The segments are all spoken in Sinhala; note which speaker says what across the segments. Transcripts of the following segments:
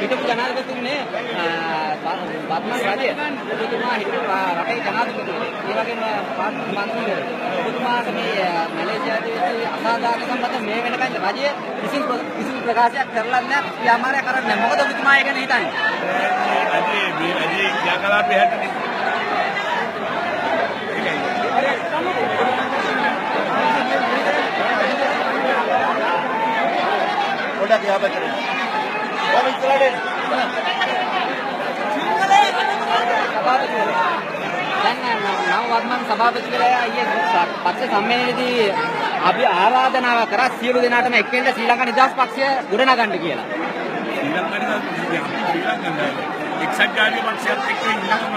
Speaker 1: හිටපු ජනාධිපතිතුමනේ වත්මන් රජය ඔබතුමා හිටපු රටේ ජනාධිපතිතුමනේ ඒ වගේම පාර්ලිමේන්තු මන්ත්‍රීවරු ඔබතුමාට මේ මැලේසියාවේ අසාධාරණ සම්බන්ධ මේ වෙනකන් රජය කිසිම ප්‍රකාශයක් කරලා නැහැ ක්‍රියාමාර්ග කරන්නේ නැහැ. මොකද ඔබතුමා ඒ ගැන හිතන්නේ? අද ක්‍රියාකලාපය හැටනේ පොඩක් යාප කරේ. ඔබ ඉස්සරහට දැන් වර්මන් සභාපතිවරයා ඊයේ පක්ෂ සම්මේලනයේදී අපි ආරාධනාව කරා සියලු දෙනාටම එක්වෙන්න ශ්‍රී ලංකා නිදහස් පක්ෂය ගොඩනගන්න කියලා. ශ්‍රී ලංකා එක්සත් ජාතික පක්ෂයත් එක්ක ඉන්නකම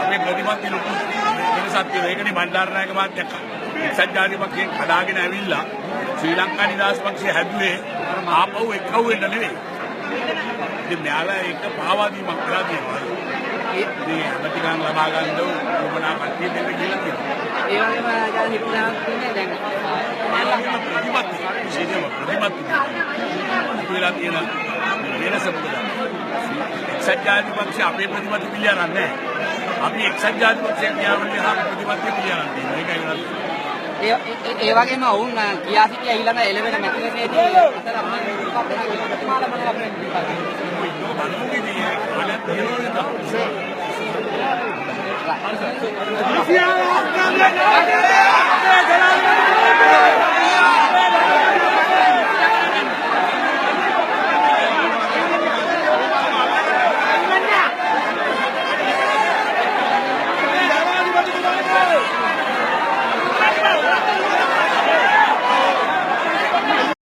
Speaker 1: අපේ ප්‍රතිපත්ති ලොකු වෙනසක් තියෙනවා. ඒකනේ බණ්ඩාරනායක මහත්තයා එක්සත් ජාතික පක්ෂයෙන් කඩාගෙන ඇවිල්ලා ශ්‍රී ලංකා නිදහස් පක්ෂය හැදුවේ ආපහු එක්කව වෙන්න නෙවෙයි. ඉතින් මෙයාලා ඒක පාවාදීමක් කරලා තියෙනවා. මේ අමතිකම් ලබා ගන්න උවමනා කට්ටිය දෙන්න කියලා කියනවා. ඒ වගේම දැන් හිතනවා කියන්නේ දැන් ප්‍රතිපත්ති විශේෂම ප්‍රතිපත්ති ඉතිරිලා තියෙන වෙනස මොකද? එක්සත් ජාතික පක්ෂය අපේ ප්‍රතිපත්ති පිළිගන්නේ නැහැ. අපි එක්සත් ජාතික පක්ෂය කියන්නේ හා ප්‍රතිපත්ති පිළිගන්නේ. ඒකයි වෙනස්. ඒ වගේම වුන් කියා සිටියා ඊළඟ එළවෙන මැතිවරණයේදී අතර